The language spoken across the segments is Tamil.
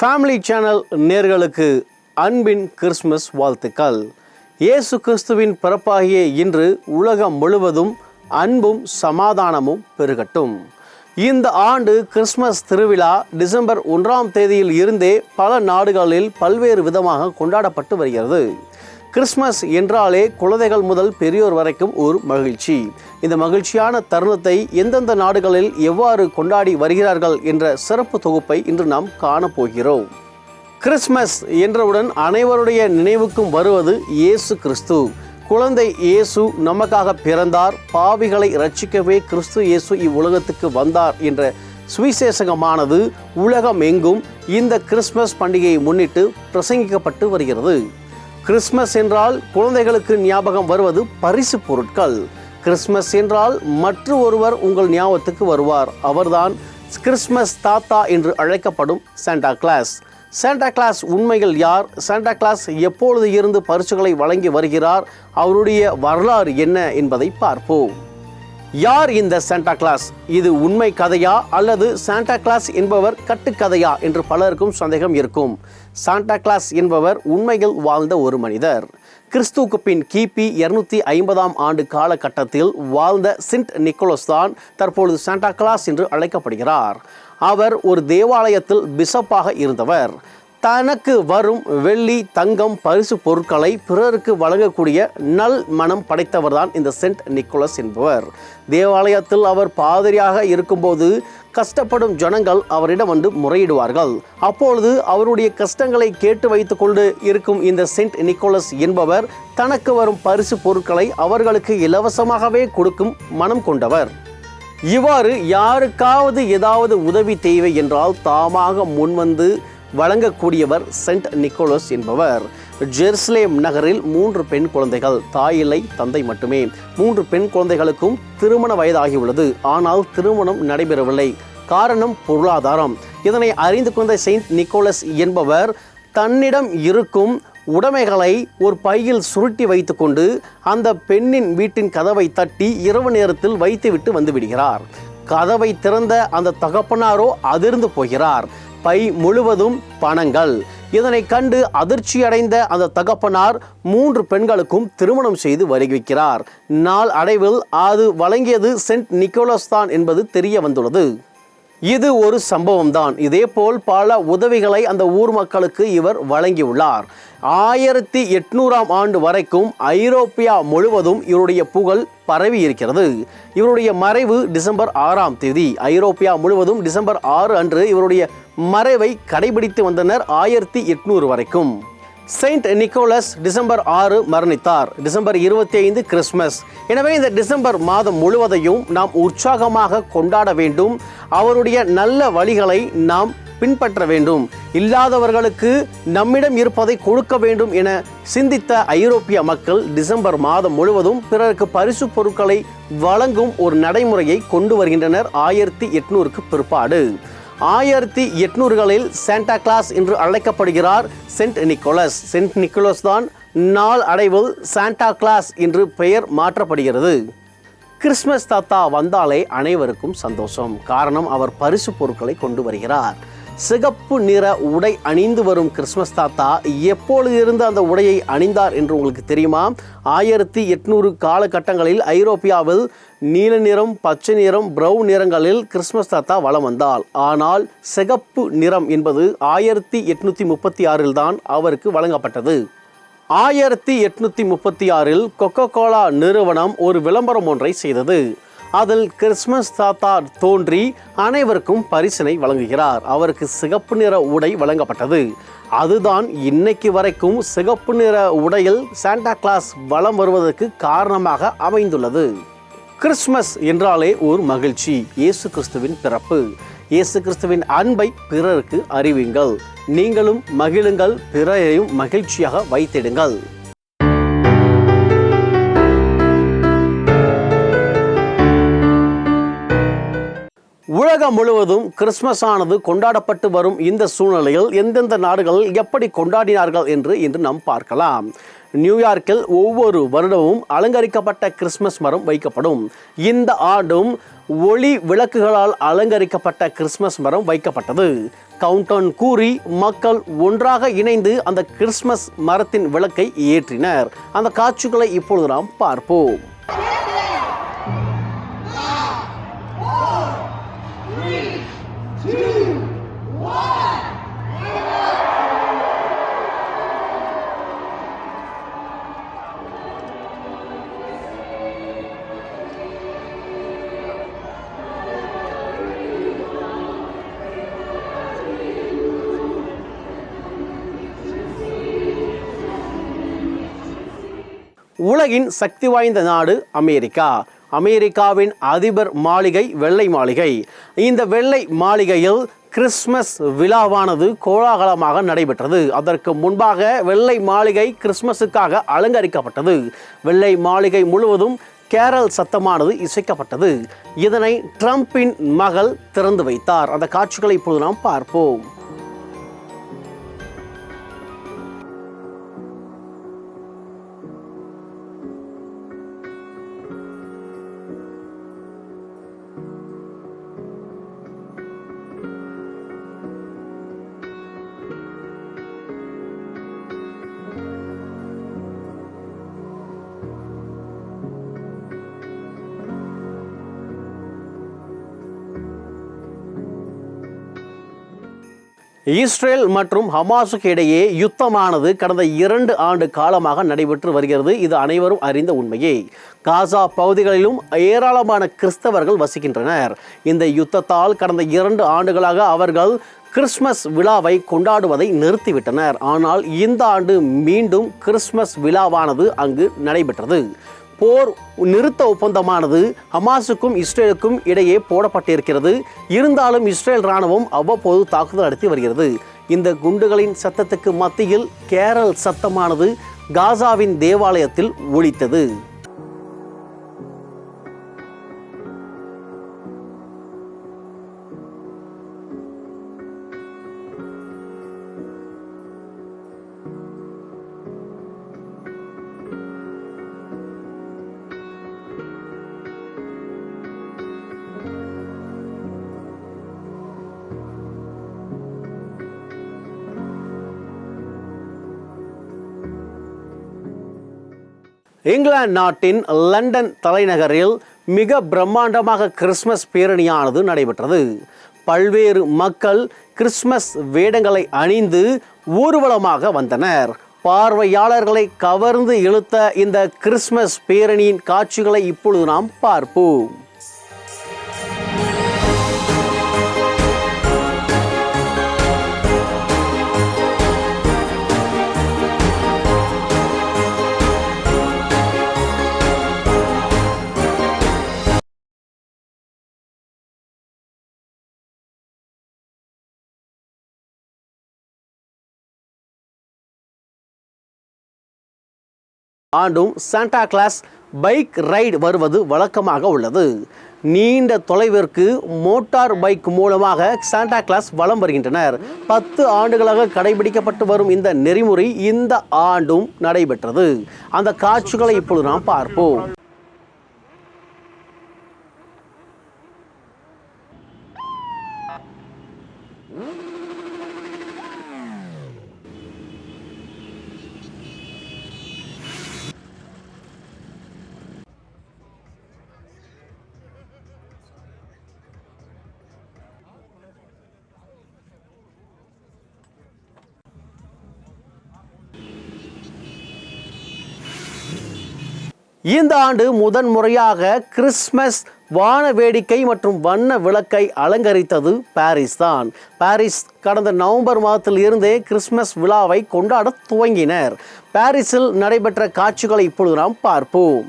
ஃபேமிலி சேனல் நேர்களுக்கு அன்பின் கிறிஸ்மஸ் வாழ்த்துக்கள். இயேசு கிறிஸ்துவின் பிறப்பாகிய இன்று உலகம் முழுவதும் அன்பும் சமாதானமும் பெருகட்டும். இந்த ஆண்டு கிறிஸ்மஸ் திருவிழா டிசம்பர் 1ஆம் தேதியில் இருந்தே பல நாடுகளில் பல்வேறு விதமாக கொண்டாடப்பட்டு வருகிறது. கிறிஸ்மஸ் என்றாலே குழந்தைகள் முதல் பெரியோர் வரைக்கும் ஒரு மகிழ்ச்சி. இந்த மகிழ்ச்சியான தருணத்தை எந்தெந்த நாடுகளில் எவ்வாறு கொண்டாடி வருகிறார்கள் என்ற சிறப்பு தொகுப்பை இன்று நாம் காணப்போகிறோம். கிறிஸ்மஸ் என்றவுடன் அனைவருடைய நினைவுக்கும் வருவது இயேசு கிறிஸ்து. குழந்தை இயேசு நமக்காக பிறந்தார், பாவிகளை இரட்சிக்கவே கிறிஸ்து இயேசு இவ்வுலகத்துக்கு வந்தார் என்ற சுவிசேஷகமானது உலகம் எங்கும் இந்த கிறிஸ்மஸ் பண்டிகையை முன்னிட்டு பிரசங்கிக்கப்பட்டு வருகிறது. கிறிஸ்மஸ் என்றால் குழந்தைகளுக்கு ஞாபகம் வருவது பரிசு பொருட்கள். கிறிஸ்மஸ் என்றால் மற்ற ஒருவர் உங்கள் ஞாபகத்துக்கு வருவார். அவர்தான் கிறிஸ்மஸ் தாத்தா என்று அழைக்கப்படும் சாண்டா கிளாஸ். சாண்டா கிளாஸ் உண்மையில் யார்? சாண்டா கிளாஸ் எப்பொழுது இருந்து பரிசுகளை வழங்கி வருகிறார்? அவருடைய வரலாறு என்ன என்பதை பார்ப்போம். யார் இந்த சாண்டா கிளாஸ்? இது உண்மை கதையா அல்லது சாண்டா கிளாஸ் என்பவர் கட்டுக்கதையா என்று பலருக்கும் சந்தேகம் இருக்கும். சாண்டா கிளாஸ் என்பவர் உண்மையில் வாழ்ந்த ஒரு மனிதர். கிறிஸ்துவுக்கு பின் கிபி 250ஆம் ஆண்டு காலகட்டத்தில் வாழ்ந்த செயின்ட் நிக்கோலஸ் தான் தற்பொழுது சாண்டா கிளாஸ் என்று அழைக்கப்படுகிறார். அவர் ஒரு தேவாலயத்தில் பிஷப்பாக இருந்தவர். தனக்கு வரும் வெள்ளி, தங்கம், பரிசு பொருட்களை பிறருக்கு வழங்கக்கூடிய நல் மனம் படைத்தவர் தான் இந்த செயின்ட் நிக்கோலஸ் என்பவர். தேவாலயத்தில் அவர் பாதிரியாக இருக்கும்போது கஷ்டப்படும் ஜனங்கள் அவரிடம் வந்து முறையிடுவார்கள். அப்பொழுது அவருடைய கஷ்டங்களை கேட்டு வைத்து கொண்டு இருக்கும் இந்த செயின்ட் நிக்கோலஸ் என்பவர் தனக்கு வரும் பரிசு பொருட்களை அவர்களுக்கு இலவசமாகவே கொடுக்கும் மனம் கொண்டவர். இவ்வாறு யாருக்காவது ஏதாவது உதவி தேவை என்றால் தாமாக முன்வந்து வழங்கக்கூடியவர் செயின்ட் நிக்கோலஸ் என்பவர். ஜெருசலேம் நகரில் 3 பெண் குழந்தைகள், தாயில்லை, தந்தை மட்டுமே. 3 பெண் குழந்தைகளுக்கும் திருமண வயதாகியுள்ளது. ஆனால் திருமணம் நடைபெறவில்லை. காரணம் பொருளாதாரம். இதனை அறிந்து கொண்ட செயின்ட் நிக்கோலஸ் என்பவர் தன்னிடம் இருக்கும் உடைமைகளை ஒரு பையில் சுருட்டி வைத்து கொண்டு அந்த பெண்ணின் வீட்டின் கதவை தட்டி இரவு நேரத்தில் வைத்துவிட்டு வந்து விடுகிறார். கதவை திறந்த அந்த தகப்பனாரோ அதிர்ந்து போகிறார். பை முழுவதும் பணங்கள். இதனை கண்டு அதிர்ச்சி அடைந்த அந்த தகப்பனார் 3 பெண்களுக்கும் திருமணம் செய்து வருவிக்கிறார். நாள் அடைவில் அது வழங்கியது செயின்ட் நிக்கோலஸ் தான் என்பது தெரிய வந்துள்ளது. இது ஒரு சம்பவம் தான். இதேபோல் பல உதவிகளை அந்த ஊர் மக்களுக்கு இவர் வழங்கியுள்ளார். 1800ஆம் ஆண்டு வரைக்கும் ஐரோப்பியா முழுவதும் இவருடைய புகழ் பரவி இருக்கிறது. இவருடைய மறைவு டிசம்பர் 6ஆம் தேதி. ஐரோப்பியா முழுவதும் டிசம்பர் 6 அன்று இவருடைய மறைவை கடைபிடித்து வந்தனர் 1800 வரைக்கும். செயின்ட் நிக்கோலஸ் டிசம்பர் 6 மரணித்தார். December 25 Christmas. எனவே இந்த டிசம்பர் மாதம் முழுவதையும் நாம் உற்சாகமாக கொண்டாட வேண்டும். அவருடைய நல்ல வழிகளை நாம் பின்பற்ற வேண்டும். இல்லாதவர்களுக்கு நம்மிடம் இருப்பதை கொடுக்க வேண்டும் என சிந்தித்த ஐரோப்பிய மக்கள் டிசம்பர் மாதம் முழுவதும் பிறருக்கு பரிசு பொருட்களை வழங்கும் ஒரு நடைமுறையை கொண்டு வருகின்றனர் 1800க்கு பிற்பாடு. 1800களில் சாண்டா கிளாஸ் என்று அழைக்கப்படுகிறார் செயின்ட் நிக்கோலஸ். செயின்ட் நிக்கோலஸ் தான் நாள் அடைவில் சாண்டா கிளாஸ் என்று பெயர் மாற்றப்படுகிறது. கிறிஸ்மஸ் தாத்தா வந்தாலே அனைவருக்கும் சந்தோஷம். காரணம், அவர் பரிசு பொருட்களை கொண்டு வருகிறார். சிகப்பு நிற உடை அணிந்து வரும் கிறிஸ்மஸ் தாத்தா எப்பொழுது இருந்து அந்த உடையை அணிந்தார் என்று உங்களுக்கு தெரியுமா? 1800 காலகட்டங்களில் ஐரோப்பியாவில் நீல நிறம், பச்சை நிறம், பிரவுன் நிறங்களில் கிறிஸ்மஸ் தாத்தா வலம் வந்தார். ஆனால் சிகப்பு நிறம் என்பது 1836 தான் அவருக்கு வழங்கப்பட்டது. 1836 கொக்கோ கோலா நிறுவனம் ஒரு விளம்பரம் ஒன்றை செய்தது. அதில் கிறிஸ்மஸ் தாத்தா தோன்றி அனைவருக்கும் பரிசினை வழங்குகிறார். அவருக்கு சிகப்பு நிற உடை வழங்கப்பட்டது. அதுதான் இன்னைக்கு வரைக்கும் சிகப்பு நிற உடையில் சாண்டா கிளாஸ் வலம் வருவதற்கு காரணமாக அமைந்துள்ளது. கிறிஸ்மஸ் என்றாலே ஒரு மகிழ்ச்சி. இயேசு கிறிஸ்துவின் பிறப்பு. இயேசு கிறிஸ்துவின் அன்பை பிறருக்கு அறிவியுங்கள். நீங்களும் மகிழுங்கள், பிறரையும் மகிழ்ச்சியாக வைத்திடுங்கள். உலகம் முழுவதும் கிறிஸ்மஸ் ஆனது கொண்டாடப்பட்டு வரும் இந்த சூழ்நிலையில் எந்தெந்த நாடுகளில் எப்படி கொண்டாடினார்கள் என்று இன்று நாம் பார்க்கலாம். நியூயார்க்கில் ஒவ்வொரு வருடமும் அலங்கரிக்கப்பட்ட கிறிஸ்மஸ் மரம் வைக்கப்படும். இந்த ஆண்டும் ஒளி விளக்குகளால் அலங்கரிக்கப்பட்ட கிறிஸ்மஸ் மரம் வைக்கப்பட்டது. கவுண்டவுன் கூறி மக்கள் ஒன்றாக இணைந்து அந்த கிறிஸ்மஸ் மரத்தின் விளக்கை ஏற்றினர். அந்த காட்சிகளை இப்பொழுது நாம் பார்ப்போம். உலகின் சக்தி வாய்ந்த நாடு அமெரிக்கா. அமெரிக்காவின் அதிபர் மாளிகை வெள்ளை மாளிகை. இந்த வெள்ளை மாளிகையில் கிறிஸ்மஸ் விழாவானது கோலாகலமாக நடைபெற்றது. அதற்கு முன்பாக வெள்ளை மாளிகை கிறிஸ்மஸுக்காக அலங்கரிக்கப்பட்டது. வெள்ளை மாளிகை முழுவதும் கேரல் சத்தமானது இசைக்கப்பட்டது. இதனை ட்ரம்பின் மகள் திறந்து வைத்தார். அந்த காட்சிகளை இப்போது நாம் பார்ப்போம். இஸ்ரேல் மற்றும் ஹமாஸுக்கு இடையே யுத்தமானது கடந்த 2 ஆண்டு காலமாக நடைபெற்று வருகிறது. இது அனைவரும் அறிந்த உண்மையே. காசா பகுதிகளிலும் ஏராளமான கிறிஸ்தவர்கள் வசிக்கின்றனர். இந்த யுத்தத்தால் கடந்த 2 ஆண்டுகளாக அவர்கள் கிறிஸ்மஸ் விழாவை கொண்டாடுவதை நிறுத்திவிட்டனர். ஆனால் இந்த ஆண்டு மீண்டும் கிறிஸ்மஸ் விழாவானது அங்கு நடைபெற்றது. போர் நிறுத்த ஒப்பந்தமானது ஹமாஸுக்கும் இஸ்ரேலுக்கும் இடையே போடப்பட்டிருக்கிறது. இருந்தாலும் இஸ்ரேல் இராணுவம் அவ்வப்போது தாக்குதல் நடத்தி வருகிறது. இந்த குண்டுகளின் சத்தத்துக்கு மத்தியில் கேரல் சத்தமானது காசாவின் தேவாலயத்தில் ஒலித்தது. இங்கிலாந்து நாட்டின் லண்டன் தலைநகரில் மிக பிரம்மாண்டமாக கிறிஸ்மஸ் பேரணியானது நடைபெற்றது. பல்வேறு மக்கள் கிறிஸ்மஸ் வேடங்களை அணிந்து ஊர்வலமாக வந்தனர். பார்வையாளர்களை கவர்ந்து இழுத்த இந்த கிறிஸ்மஸ் பேரணியின் காட்சிகளை இப்பொழுது நாம் பார்ப்போம். ஆண்டும் சாண்டா கிளாஸ் பைக் ரைடு வருவது வழக்கமாக உள்ளது. நீண்ட தொலைவிற்கு மோட்டார் பைக் மூலமாக சாண்டா கிளாஸ் வலம் வருகின்றனர். 10 ஆண்டுகளாக கடைபிடிக்கப்பட்டு வரும் இந்த நெறிமுறை இந்த ஆண்டும் நடைபெற்றது. அந்த காட்சிகளை இப்பொழுது நாம் பார்ப்போம். இந்த ஆண்டு முதன்முறையாக கிறிஸ்மஸ் வான வேடிக்கை மற்றும் வண்ண விளக்கை அலங்கரித்தது பாரிஸ் தான். பாரிஸ் கடந்த நவம்பர் மாதத்தில் இருந்தே கிறிஸ்மஸ் விழாவை கொண்டாட துவங்கினர். பாரிஸில் நடைபெற்ற காட்சிகளை இப்பொழுது நாம் பார்ப்போம்.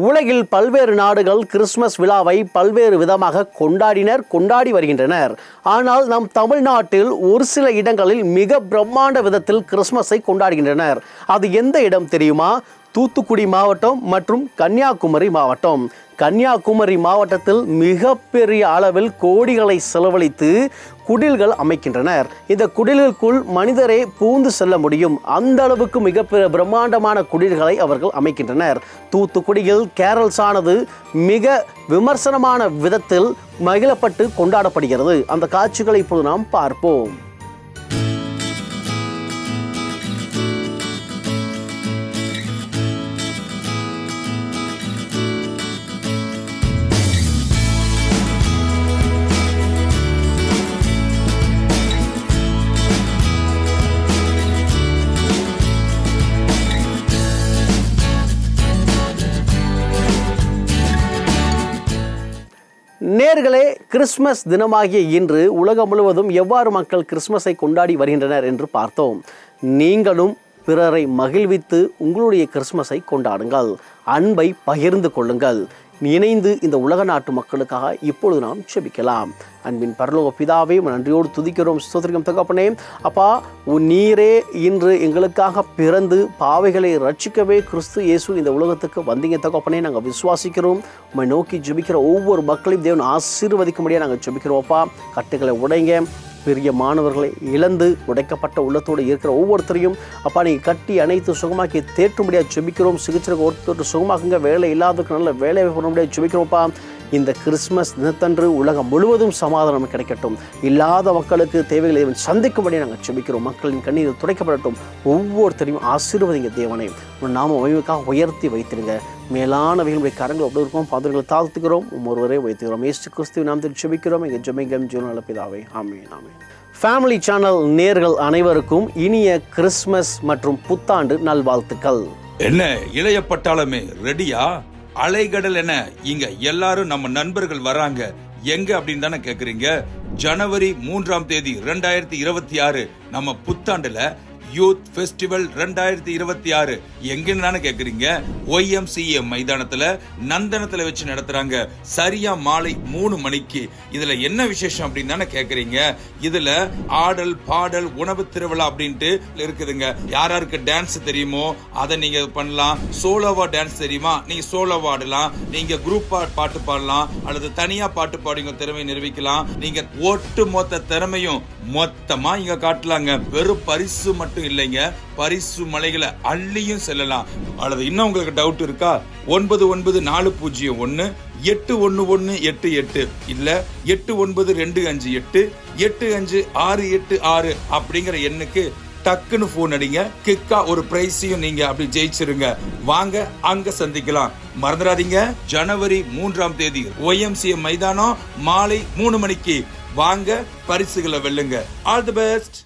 உலகில் பல்வேறு நாடுகள் கிறிஸ்துமஸ் விழாவை பல்வேறு விதமாக கொண்டாடி வருகின்றனர். ஆனால் நம் தமிழ்நாட்டில் ஒரு சில இடங்களில் மிக பிரம்மாண்ட விதத்தில் கிறிஸ்துமஸை கொண்டாடுகின்றனர். அது எந்த இடம் தெரியுமா? தூத்துக்குடி மாவட்டம் மற்றும் கன்னியாகுமரி மாவட்டம். கன்னியாகுமரி மாவட்டத்தில் மிகப்பெரிய அளவில் கோடிகளை செலவழித்து குடில்கள் அமைக்கின்றனர். இந்த குடிலுக்குள் மனிதரே பூந்து செல்ல முடியும். அந்த அளவுக்கு மிகப்பெரிய பிரம்மாண்டமான குடில்களை அவர்கள் அமைக்கின்றனர். தூத்துக்குடியில் கேரல்ஸ் ஆனது மிக விமர்சனமான விதத்தில் மகிழப்பட்டு கொண்டாடப்படுகிறது. அந்த காட்சிகளை இப்போது நாம் பார்ப்போம். நேர்களே, கிறிஸ்துமஸ் தினமாகிய இன்று உலகம் முழுவதும் எவ்வாறு மக்கள் கிறிஸ்துமஸை கொண்டாடி வருகின்றனர் என்று பார்த்தோம். நீங்களும் பிறரை மகிழ்வித்து உங்களுடைய கிறிஸ்துமஸை கொண்டாடுங்கள். அன்பை பகிர்ந்து கொள்ளுங்கள். இணைந்து இந்த உலக நாட்டு மக்களுக்காக இப்பொழுது நாம் செபிக்கலாம். அன்பின் பரலோக பிதாவே, நன்றியோடு துதிக்கிறோம், ஸ்தோத்திரிக்கிறோம் தகப்பனே. அப்பா, நீரே இன்று எங்களுக்காக பிறந்து பாவைகளை ரட்சிக்கவே கிறிஸ்து இயேசு இந்த உலகத்துக்கு வந்தீங்க தகப்பனே. நாங்கள் விசுவாசிக்கிறோம். உம்மை நோக்கி ஜெபிக்கிற ஒவ்வொரு மக்களையும் தேவன் ஆசீர்வதிக்கும்படியாக நாங்கள் ஜெபிக்கிறோம். அப்பா, கட்டுகளை உடைங்க. பெரிய மாணவர்களை இழந்து உடைக்கப்பட்ட உள்ளத்தோடு இருக்கிற ஒவ்வொருத்தரையும் அப்பா நீங்கள் கட்டி அனைத்து சுகமாக்கி தேற்றும்படியாக ஜெபிக்கிறோம். சிகிச்சை ஒருத்தர் சுகமாக்குங்க. வேலை இல்லாததுக்கு நல்ல வேலை பண்ண முடியாது ஜெபிக்கிறோம்ப்பா. இந்த கிறிஸ்துமஸ் தினத்தன்று உலகம் முழுவதும் சமாதானம் கிடைக்கட்டும். இல்லாத மக்களுக்கு தேவைகளை சந்திக்கும்படி நாங்கள் ஜெபிக்கிறோம். மக்களின் கண்ணீர் துடைக்கப்படட்டும். ஒவ்வொருத்தரையும் ஆசீர்வதிங்க தேவனே. நாம அமைவுக்காக உயர்த்தி வைத்திருங்க. மேலானவைகளுடைய கரங்கள் அப்படி இருக்கும். பாதங்களை தாழ்த்துக்கிறோம். ஒருவரே வைத்துக்கிறோம். இயேசு கிறிஸ்துவின் நாமத்தில் ஜெபிக்கிறோம். எங்கள் ஜெபிக்கும் ஜீவனுள்ள பிதாவே, ஆமென், ஆமென். ஃபேமிலி சேனல் நேயர்கள் அனைவருக்கும் இனிய கிறிஸ்துமஸ் மற்றும் புத்தாண்டு நல்வாழ்த்துக்கள். என்ன இளைய பட்டாளமே ரெடியா? அலைகடல் என இங்க எல்லாரும் நம்ம நண்பர்கள் வராங்க. எங்க அப்படின்னு தானே கேக்குறீங்க? ஜனவரி 3ஆம் தேதி 2026 நம்ம புத்தாண்டுல யூத் ஃபெஸ்டிவல் 2026 எங்கன்னு தானே கேக்குறீங்க? YMCA மைதானத்துல நந்தனத்துல வச்சு நடத்துறாங்க. சரியா மாலை 3 மணிக்கு. இதுல என்ன விசேஷம் அப்படின்னு தானே கேக்குறீங்க? இதுல ஆடல் பாடல் உணவு திருவிழா அப்படின்ட்டு இருக்குதுங்க. யாராருக்கு டான்ஸ் தெரியுமோ அதை நீங்க பண்ணலாம். சோலோவா டான்ஸ் தெரியுமா? நீங்க சோலோவா ஆடலாம். நீங்க குரூப்பா பாட்டு பாடலாம் அல்லது தனியா பாட்டு பாடி உங்க திறமையை நிரூபிக்கலாம். நீங்க ஒட்டு மொத்த திறமையும் மொத்தமா இங்க காட்டலாங்க. வெறும் பரிசு மட்டும் இல்லைங்க, பரிசு மலைகளை அள்ளியும் செல்லலாம். அல்லது இன்னும் உங்களுக்கு டவுட் இருக்கா? 994001 81188 இல்ல 8925 85686 அப்படிங்கிற எண்ணுக்கு டக்குன்னு போன் அடிங்க. கிக்கா ஒரு பிரைஸையும் நீங்க அப்படி ஜெயிச்சிருங்க. வாங்க அங்க சந்திக்கலாம். மறந்துடாதீங்க, ஜனவரி 3ஆம் தேதி YMCA மைதானம் மாலை 3 மணிக்கு. வாங்க, பரிசுகளை வெல்லுங்க. All the best.